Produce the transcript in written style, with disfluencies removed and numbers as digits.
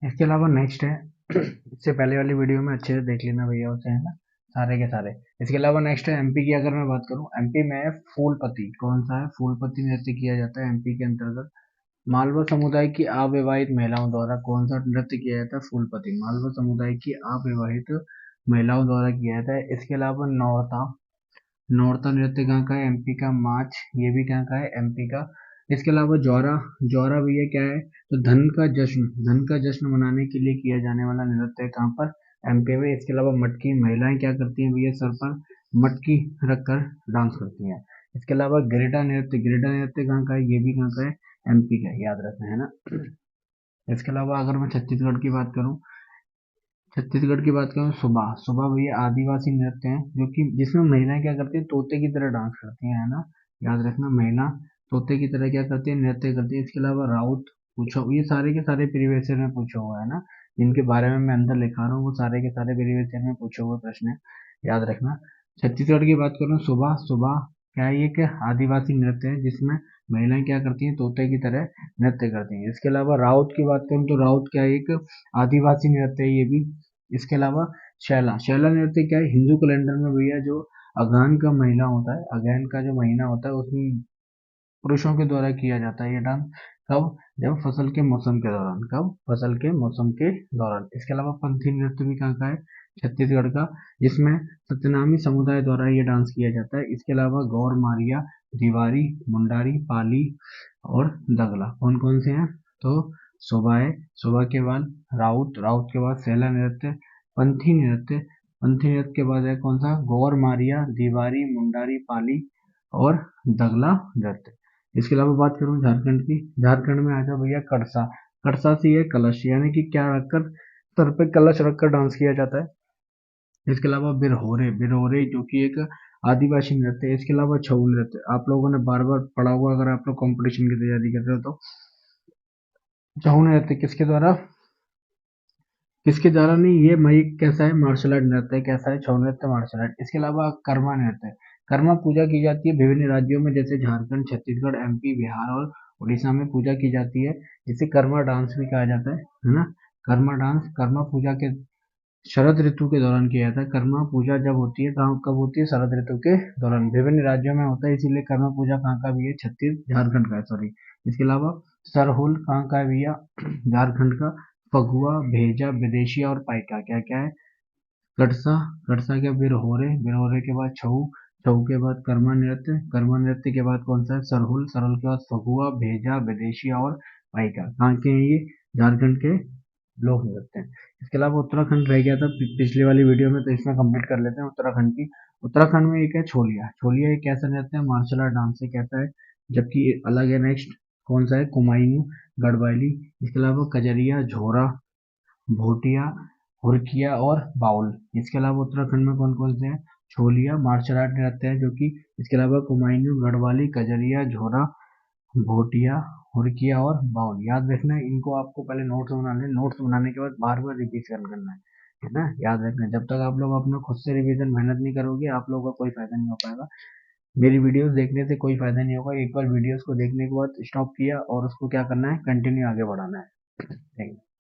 इसके अलावा नेक्स्ट है, इससे पहले वाली वीडियो में अच्छे से देख लेना भैया उसे, है ना, सारे के सारे। इसके अलावा नेक्स्ट है एमपी की, अगर मैं बात करूं एमपी में है फूलपति। कौन सा है? फूलपति नृत्य किया जाता है एमपी के अंतर्गत। मालवा समुदाय की अविवाहित महिलाओं द्वारा कौन सा नृत्य किया जाता है? फूलपति। मालवा समुदाय की अविवाहित महिलाओं द्वारा किया जाता है। इसके अलावा नौरता, नौरता नृत्य कहाँ का है? एमपी का। माच, ये भी कहाँ का है? एमपी का। इसके अलावा जौरा, जौरा भैया क्या है? तो धन का जश्न, धन का जश्न मनाने के लिए किया जाने वाला नृत्य है। कहाँ पर? एमपी में। इसके अलावा मटकी, महिलाएं क्या करती हैं भैया? सर पर मटकी रखकर डांस करती हैं। इसके अलावा गिरिडा नृत्य, गिरिडा नृत्य कहाँ का है? ये भी कहाँ का है? एमपी का है, याद रखना है ना। इसके अलावा अगर मैं छत्तीसगढ़ की बात करूं, छत्तीसगढ़ की बात करूं, सुबह, सुबह भैया आदिवासी नृत्य है जो कि जिसमें महिलाएं क्या करती है? तोते की तरह डांस करती है ना, याद रखना। महिला तोते की तरह क्या करती है? नृत्य करती है। इसके अलावा राउत, पूछो, ये सारे के सारे प्रीवियस ईयर में पूछा हुआ है ना, जिनके बारे में मैं अंदर लिखा रहा हूँ वो सारे के सारे प्रीवियस ईयर में पूछे हुए प्रश्न है, याद रखना। छत्तीसगढ़ की बात करूँ, सुबह, सुबह क्या है? ये क्या आदिवासी नृत्य है जिसमें महिलाएं क्या करती हैं? तोते की तरह नृत्य करती हैं। इसके अलावा राउत की बात करूँ तो राउत क्या है? एक आदिवासी नृत्य है ये भी। इसके अलावा शैला, शैला नृत्य क्या है? हिंदू कैलेंडर में भैया जो अगहन का महीना होता है, अगहन का जो महीना होता है उसमें पुरुषों के द्वारा किया जाता है ये डांस। कब? जब फसल के मौसम के दौरान। कब? फसल के मौसम के दौरान। इसके अलावा पंथी नृत्य भी कहाँ का है? छत्तीसगढ़ का, जिसमें सत्यनामी समुदाय द्वारा ये डांस किया जाता है। इसके अलावा गौर मारिया, दिवारी, मुंडारी, पाली और दगला कौन कौन से हैं? तो सुबह है, सुबह के बाद राउत, राउत के बाद सेला नृत्य, पंथी नृत्य, पंथी नृत्य के बाद है कौन सा? गौर मारिया, दिवारी, मुंडारी, पाली और दगला नृत्य। इसके अलावा बात करूं झारखंड की, झारखंड में आ जाओ भैया कड़सा। कड़सा से ये कलश, यानी कि क्या रखकर? सर पे कलश रखकर डांस किया जाता है। इसके अलावा बिरहोरे, बिरहोरे जो कि एक आदिवासी नृत्य है। इसके अलावा छऊ नृत्य, आप लोगों ने बार बार पढ़ा हुआ अगर आप लोग कंपटीशन की तैयारी कर रहे हो तो। छऊ नृत्य किसके द्वारा, किसके द्वारा नहीं, ये मई कैसा है? मार्शल आर्ट नृत्य है। कैसा है? छऊ नृत्य मार्शल आर्ट। इसके अलावा कर्मा नृत्य, कर्मा पूजा की जाती है विभिन्न राज्यों में, जैसे झारखंड, छत्तीसगढ़, एमपी, बिहार और उड़ीसा में पूजा की जाती है, जिसे कर्मा डांस भी कहा जाता है ना। कर्मा डांस, कर्मा पूजा के शरद ऋतु के दौरान किया जाता है। कर्मा पूजा जब होती है, कहाँ कब होती है? शरद ऋतु के दौरान। विभिन्न राज्यों में होता है, इसीलिए कर्मा पूजा कहाँ का भी है? झारखंड का है, सॉरी। इसके अलावा सरहुल कहाँ का है भैया? झारखंड का। फगुआ, भेजा, विदेशिया और पाइका क्या क्या है? कटसा, कटसा के बिरहोरे, बिरहोरे के बाद छऊ, छऊ के बाद कर्मा नृत्य, कर्मा नृत्य के बाद कौन सा है? सरहुल, सरहुल के बाद फगुआ, भेजा, विदेशिया और पाइका। कहाँ के हैं ये? झारखंड के लोक नृत्य हैं। इसके अलावा उत्तराखंड रह गया था पिछली वाली वीडियो में, तो इसमें कंप्लीट कर लेते हैं उत्तराखंड की। उत्तराखंड में एक है छोलिया, छोलिया एक कैसा नृत्य है? मार्शल आर्ट डांस है। कैसा है? जबकि अलग है नेक्स्ट, कौन सा है? कुमायूं, गढ़वाली। इसके अलावा कजरिया, झोरा, भोटिया, हुरकिया और बाउल। इसके अलावा उत्तराखंड में कौन कौन से हैं? छोलिया मार्शल आर्ट नृत्य है जो कि, इसके अलावा कुमायूं, गढ़वाली, कजरिया, झोरा, भोटिया, हुरकिया और बाउल। याद रखना है इनको, आपको पहले नोट्स बना लें, नोट्स बनाने के बाद बार बार रिविजन करना है ना, याद रखना है। जब तक आप लोग अपना खुद से रिविजन मेहनत नहीं करोगे, आप लोगों का कोई फायदा नहीं हो पाएगा। मेरी वीडियोस देखने से कोई फायदा नहीं होगा। एक बार वीडियोस को देखने के बाद स्टॉप किया और उसको क्या करना है? कंटिन्यू आगे बढ़ाना है। Thank you.